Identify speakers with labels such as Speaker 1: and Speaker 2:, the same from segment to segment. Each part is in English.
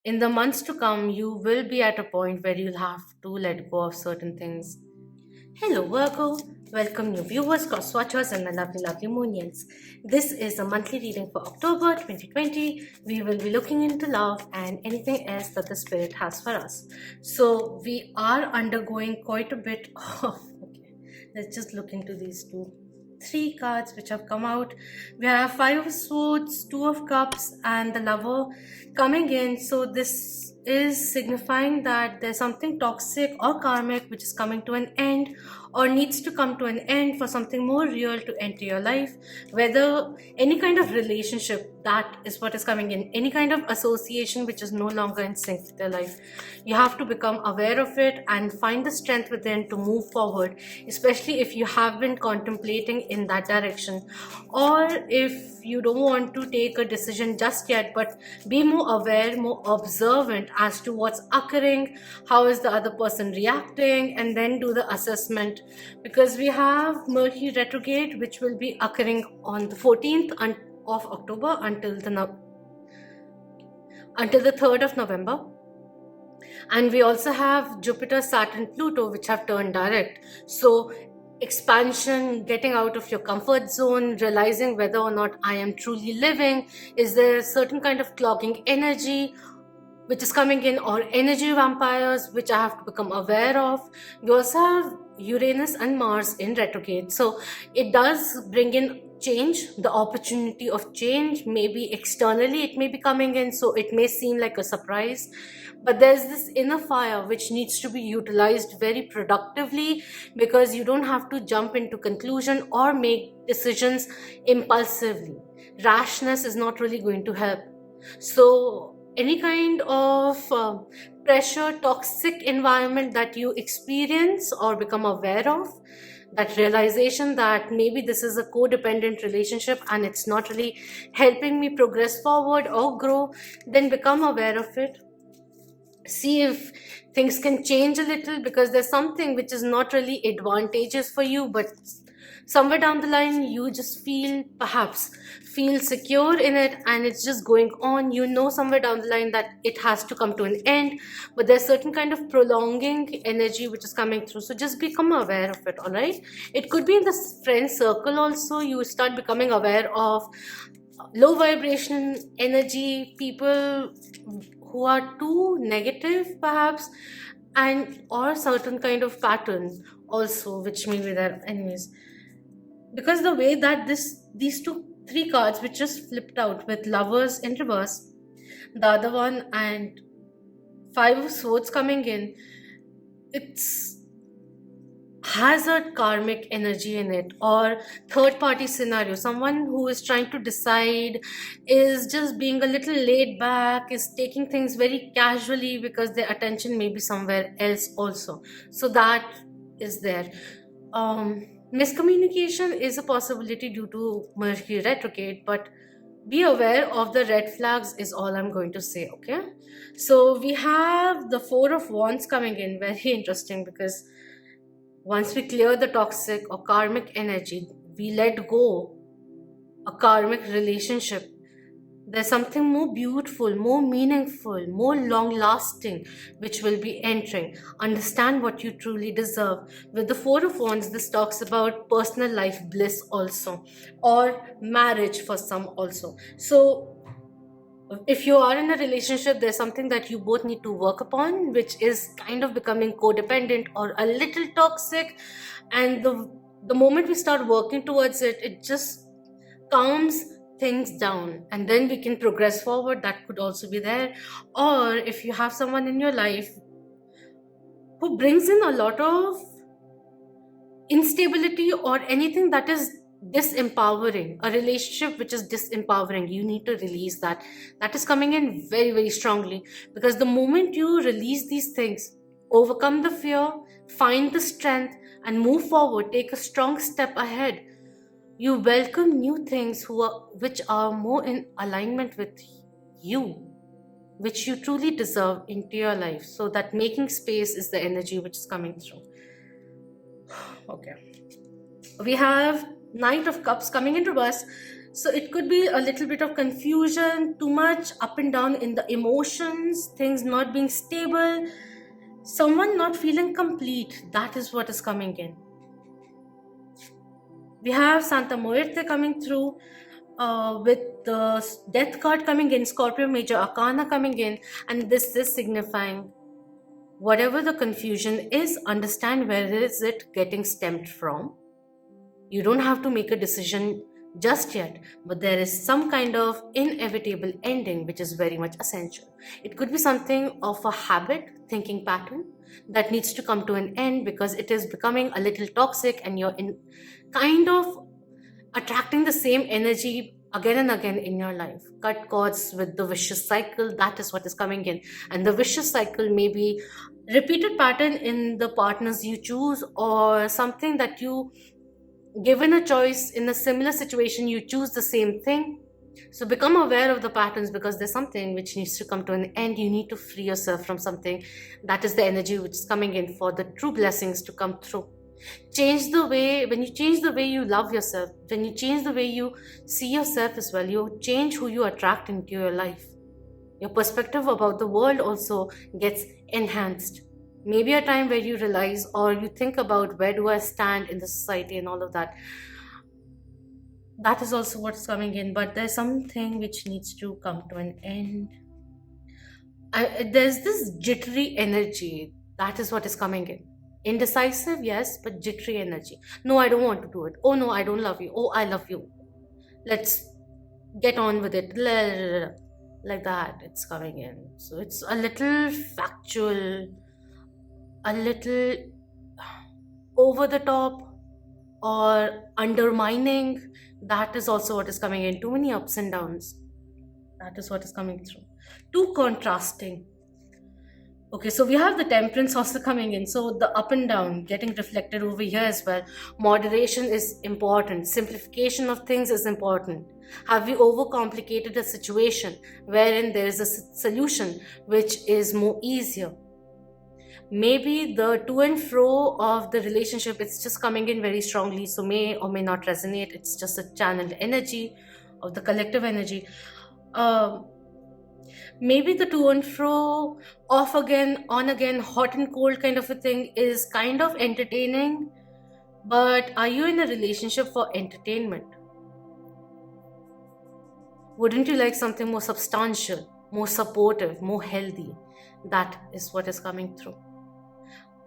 Speaker 1: in the months to come, you will be at a point where you'll have to let go of certain things. Hello, Virgo. Welcome, new viewers, cross watchers, and my lovely, lovely Moonians. This is a monthly reading for October 2020. We will be looking into love and anything else that the spirit has for us. So, we are undergoing quite a bit of. Okay, let's just look into these three cards which have come out. We have Five of Swords, Two of Cups, and the Lover coming in. So this is signifying that there's something toxic or karmic which is coming to an end or needs to come to an end for something more real to enter your life. Whether any kind of relationship, that is what is coming in. Any kind of association which is no longer in sync with your life. You have to become aware of it and find the strength within to move forward, especially if you have been contemplating in that direction, or if you don't want to take a decision just yet, but be more aware, more observant as to what's occurring, how is the other person reacting, and then do the assessment. Because we have Mercury retrograde, which will be occurring on the 14th of October until the 3rd of November. And we also have Jupiter, Saturn, Pluto, which have turned direct. So expansion, getting out of your comfort zone, realizing whether or not I am truly living. Is there a certain kind of clogging energy which is coming in, or energy vampires which I have to become aware of? We also have Uranus and Mars in retrograde. So it does bring in change, the opportunity of change. Maybe externally it may be coming in, so it may seem like a surprise. But there's this inner fire which needs to be utilized very productively, because you don't have to jump into conclusion or make decisions impulsively. Rashness is not really going to help. So any kind of pressure, toxic environment that you experience or become aware of, that realization that maybe this is a codependent relationship and it's not really helping me progress forward or grow, then become aware of it. See if things can change a little, because there's something which is not really advantageous for you, but somewhere down the line you just perhaps feel secure in it, and it's just going on. You know, somewhere down the line that it has to come to an end, but there's certain kind of prolonging energy which is coming through. So just become aware of it. All right, it could be in the friend circle also. You start becoming aware of low vibration energy, people who are too negative perhaps, and or certain kind of pattern also which may be there. Anyways, because the way that these three cards which just flipped out, with Lovers in reverse, the other one, and Five of Swords coming in, it's has a karmic energy in it, or third party scenario. Someone who is trying to decide, is just being a little laid back, is taking things very casually because their attention may be somewhere else also. So that is there. Miscommunication is a possibility due to Mercury retrograde, but be aware of the red flags is all I'm going to say. Okay, so we have the Four of Wands coming in, very interesting, because once we clear the toxic or karmic energy, we let go a karmic relationship, there's something more beautiful, more meaningful, more long lasting which will be entering. Understand what you truly deserve. With the Four of Wands, this talks about personal life bliss also, or marriage for some also. So if you are in a relationship, there's something that you both need to work upon, which is kind of becoming codependent or a little toxic. And the moment we start working towards it, it just calms things down, and then we can progress forward. That could also be there. Or if you have someone in your life who brings in a lot of instability or anything that is disempowering, a relationship which is disempowering, you need to release that. That is coming in very, very strongly, because the moment you release these things, overcome the fear, find the strength, and move forward, take a strong step ahead, you welcome new things which are more in alignment with you, which you truly deserve into your life. So that making space is the energy which is coming through. Okay, we have Knight of Cups coming in reverse. So it could be a little bit of confusion, too much up and down in the emotions, things not being stable, someone not feeling complete. That is what is coming in. We have Santa Muerte coming through with the death card coming in, Scorpio Major Arcana coming in, and this is signifying whatever the confusion is, understand where is it getting stemmed from. You don't have to make a decision just yet, but there is some kind of inevitable ending which is very much essential. It could be something of a habit, thinking pattern that needs to come to an end because it is becoming a little toxic and you're in kind of attracting the same energy again and again in your life. Cut cords with the vicious cycle, that is what is coming in. And the vicious cycle may be repeated pattern in the partners you choose, or something that you, given a choice in a similar situation, you choose the same thing. So become aware of the patterns, because there's something which needs to come to an end. You need to free yourself from something. That is the energy which is coming in for the true blessings to come through. Change the way, when you change the way you love yourself, when you change the way you see yourself as well, you change who you attract into your life. Your perspective about the world also gets enhanced. Maybe a time where you realize, or you think about, where do I stand in the society and all of that. That is also what's coming in, but there's something which needs to come to an end. There's this jittery energy. That is what is coming in. Indecisive, yes, but jittery energy. No, I don't want to do it. Oh no, I don't love you. Oh, I love you. Let's get on with it. Like that, it's coming in. So it's a little factual, a little over the top, or undermining. That is also what is coming in. Too many ups and downs. That is what is coming through. Too contrasting. Okay, so we have the temperance also coming in. So the up and down getting reflected over here as well. Moderation is important. Simplification of things is important. Have you overcomplicated a situation wherein there is a solution which is more easier? Maybe the to and fro of the relationship, it's just coming in very strongly, so may or may not resonate. It's just a channeled energy of the collective energy. Maybe the to and fro, off again, on again, hot and cold kind of a thing is kind of entertaining, but are you in a relationship for entertainment? Wouldn't you like something more substantial, more supportive, more healthy? That is what is coming through.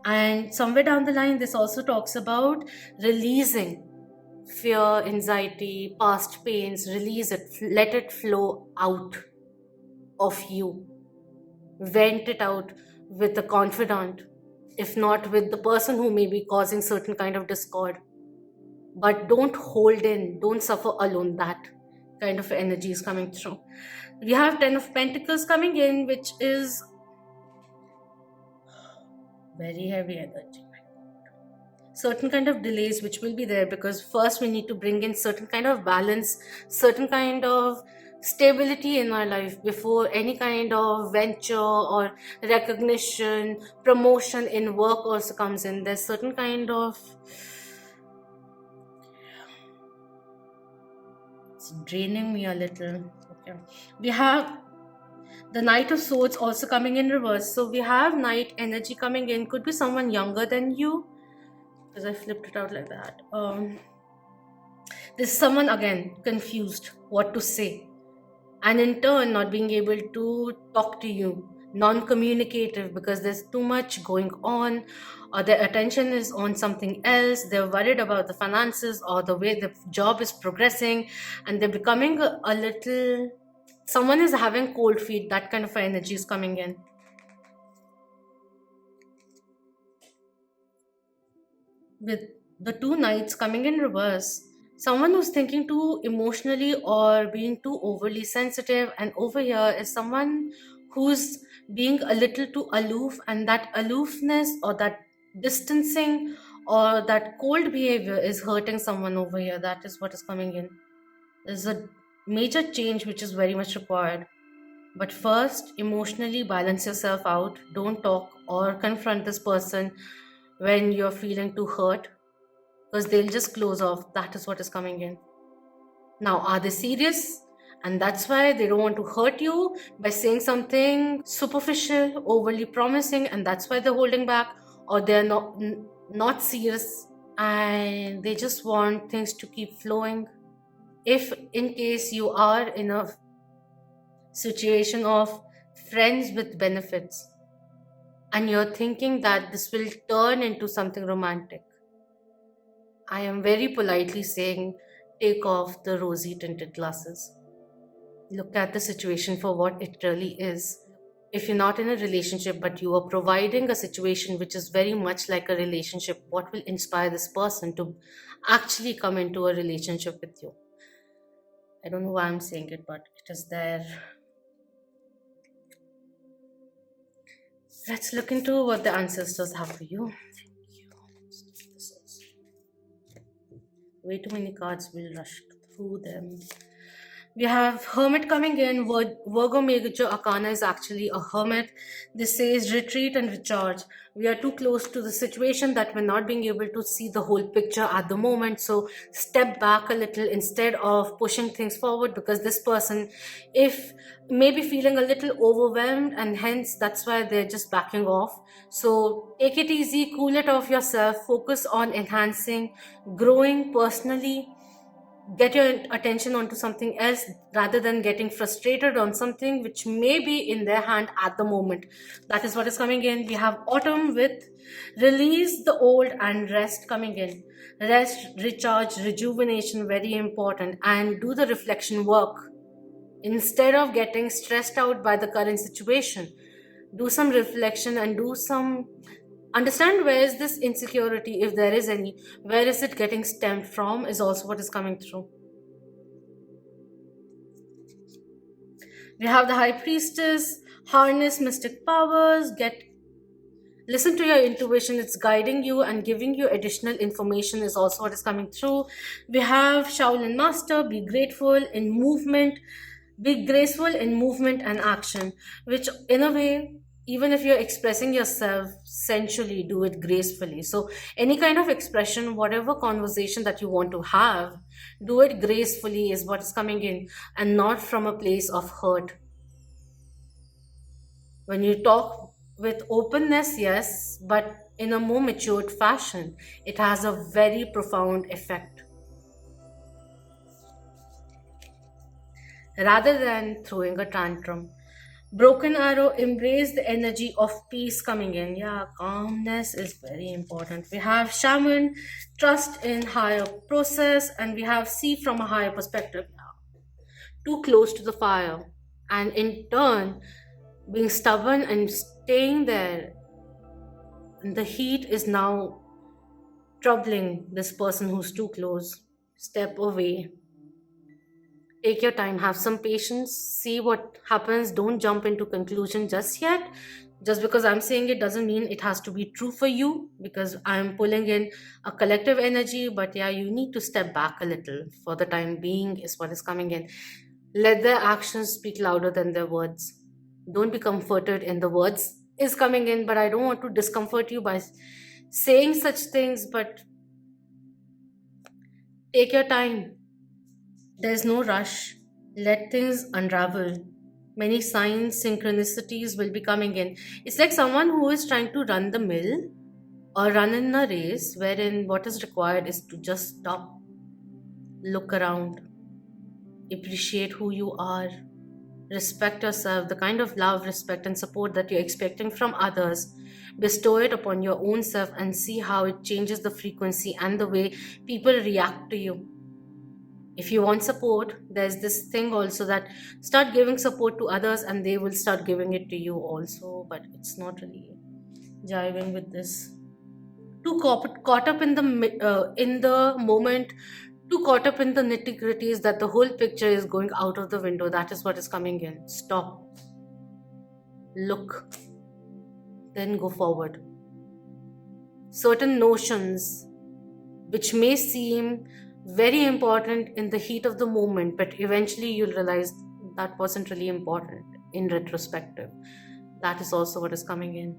Speaker 1: And somewhere down the line, this also talks about releasing fear, anxiety, past pains. Release it, let it flow out of you. Vent it out with a confidant, if not with the person who may be causing certain kind of discord. But don't hold in, don't suffer alone. That kind of energy is coming through. We have 10 of Pentacles coming in, which is very heavy energy. Certain kind of delays which will be there, because first we need to bring in certain kind of balance, certain kind of stability in our life before any kind of venture or recognition, promotion in work also comes in. There's certain kind of, it's draining me a little. Okay, we have the Knight of Swords also coming in reverse. So we have Knight energy coming in. Could be someone younger than you, because I flipped it out like that. This is someone again confused what to say, and in turn not being able to talk to you, non-communicative, because there's too much going on, or their attention is on something else. They're worried about the finances or the way the job is progressing, and they're becoming a little, someone is having cold feet. That kind of energy is coming in. With the two knights coming in reverse, someone who's thinking too emotionally or being too overly sensitive, and over here is someone who's being a little too aloof, and that aloofness or that distancing or that cold behavior is hurting someone over here. That is what is coming in. There's a major change which is very much required. But first, emotionally balance yourself out. Don't talk or confront this person when you're feeling too hurt, because they'll just close off. That is what is coming in. Now, are they serious? And that's why they don't want to hurt you by saying something superficial, overly promising, and that's why they're holding back, or they're not serious and they just want things to keep flowing. If in case you are in a situation of friends with benefits and you're thinking that this will turn into something romantic, I am very politely saying take off the rosy tinted glasses. Look at the situation for what it really is. If you're not in a relationship but you are providing a situation which is very much like a relationship, what will inspire this person to actually come into a relationship with you? I don't know why I'm saying it, but it is there. Let's look into what the ancestors have for you. Thank you. This is way too many cards. We'll rush through them. We have Hermit coming in. Virgo Major Arcana is actually a Hermit. This says retreat and recharge. We are too close to the situation that we're not being able to see the whole picture at the moment. So step back a little instead of pushing things forward, because this person, if maybe feeling a little overwhelmed, and hence that's why they're just backing off. So take it easy, cool it off yourself, focus on enhancing, growing personally, get your attention onto something else rather than getting frustrated on something which may be in their hand at the moment. That is what is coming in. We have Autumn with release the old and rest coming in. Rest, recharge, rejuvenation, very important, and do the reflection work. Instead of getting stressed out by the current situation, do some reflection and do some understand where is this insecurity, if there is any, where is it getting stemmed from, is also what is coming through. We have the High Priestess, harness mystic powers, listen to your intuition, it's guiding you and giving you additional information is also what is coming through. We have Shaolin Master, be grateful in movement, be graceful in movement and action, which in a way, even if you're expressing yourself sensually, do it gracefully. So any kind of expression, whatever conversation that you want to have, do it gracefully is what is coming in, and not from a place of hurt. When you talk with openness, yes, but in a more matured fashion, it has a very profound effect. Rather than throwing a tantrum. Broken arrow, embrace the energy of peace coming in. Yeah, calmness is very important. We have shaman, trust in higher process, and we have see from a higher perspective. Too close to the fire, and in turn, being stubborn and staying there. And the heat is now troubling this person who's too close. Step away. Take your time, have some patience, see what happens. Don't jump into conclusion just yet. Just because I'm saying it doesn't mean it has to be true for you, because I'm pulling in a collective energy. But yeah, you need to step back a little for the time being is what is coming in. Let their actions speak louder than their words. Don't be comforted in the words is coming in, but I don't want to discomfort you by saying such things. But take your time. There's no rush. Let things unravel. Many signs, synchronicities will be coming in. It's like someone who is trying to run the mill or run in a race wherein what is required is to just stop, look around, appreciate who you are, respect yourself, the kind of love, respect, and support that you're expecting from others. Bestow it upon your own self and see how it changes the frequency and the way people react to you. If you want support, there's this thing also that start giving support to others and they will start giving it to you also, but it's not really jiving with this. Too caught up in the moment, too caught up in the nitty gritties that the whole picture is going out of the window. That is what is coming in. Stop, look, then go forward. Certain notions which may seem very important in the heat of the moment, but eventually you'll realize that wasn't really important in retrospective. That is also what is coming in.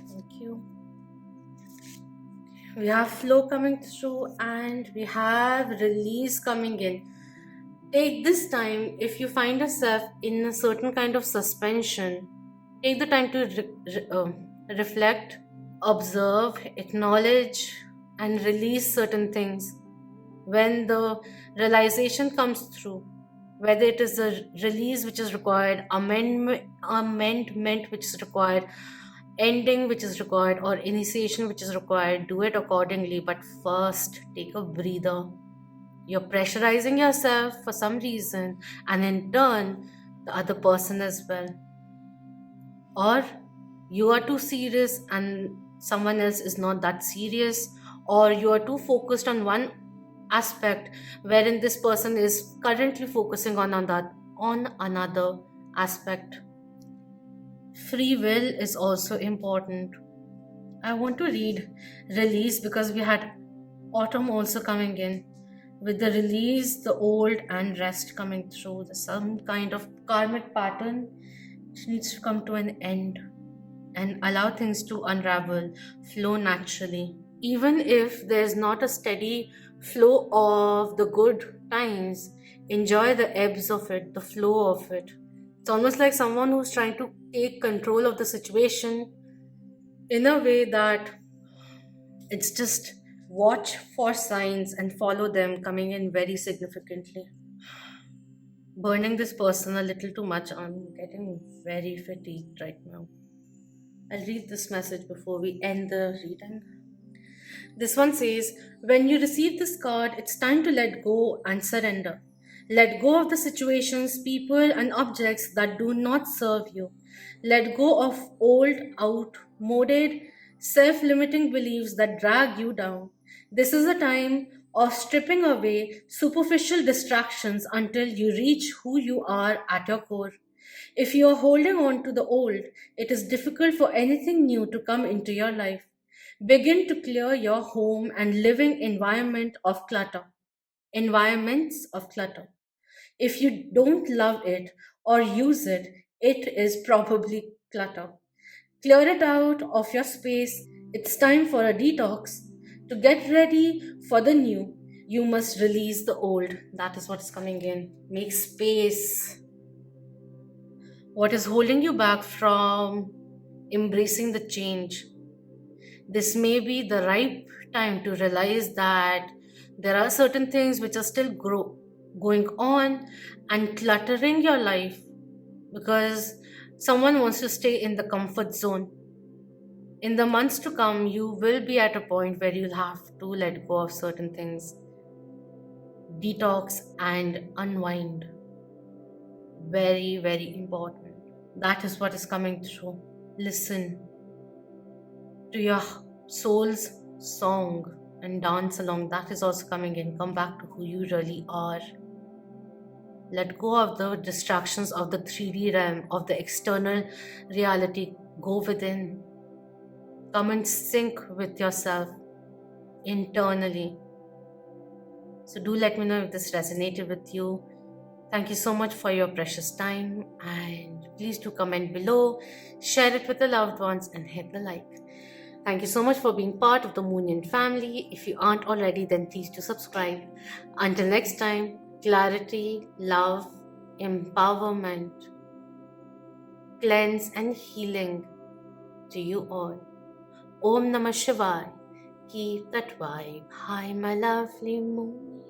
Speaker 1: Thank you. We have flow coming through and we have release coming in. Take this time, if you find yourself in a certain kind of suspension, take the time to reflect, observe, acknowledge, and release certain things. When the realization comes through, whether it is a release which is required, amendment which is required, ending which is required, or initiation which is required, do it accordingly. But first, take a breather. You're pressurizing yourself for some reason, and in turn, the other person as well. Or you are too serious and someone else is not that serious, or you are too focused on one aspect wherein this person is currently focusing on another aspect. Free will is also important. I want to read release because we had autumn also coming in. With the release, the old and rest coming through, there's some kind of karmic pattern which needs to come to an end and allow things to unravel, flow naturally. Even if there's not a steady flow of the good times, enjoy the ebbs of it, the flow of it. It's almost like someone who's trying to take control of the situation in a way that it's just watch for signs and follow them coming in very significantly. Burning this person a little too much. I'm getting very fatigued right now. I'll read this message before we end the reading. This one says, when you receive this card, it's time to let go and surrender. Let go of the situations, people, and objects that do not serve you. Let go of old, outmoded, self limiting beliefs that drag you down. This is a time of stripping away superficial distractions until you reach who you are at your core. If you are holding on to the old, it is difficult for anything new to come into your life. Begin to clear your home and living environments of clutter. If you don't love it or use it, it is probably clutter. Clear it out of your space. It's time for a detox. To get ready for the new, you must release the old. That is what is coming in. Make space. What is holding you back from embracing the change? This may be the right time to realize that there are certain things which are still going on and cluttering your life because someone wants to stay in the comfort zone. In the months to come, you will be at a point where you'll have to let go of certain things, detox and unwind. Very, very important. That is what is coming through. Listen to your soul's song and dance along. That is also coming in. Come back to who you really are. Let go of the distractions of the 3D realm, of the external reality. Go within. Come and sync with yourself internally. So do let me know if this resonated with you. Thank you so much for your precious time, and please do comment below, share it with the loved ones, and hit the like. Thank you so much for being part of the Moonian family. If you aren't already, then please do subscribe. Until next time, clarity, love, empowerment, cleanse and healing to you all. Om Namah Shivaya. Keep that vibe high, my lovely moon.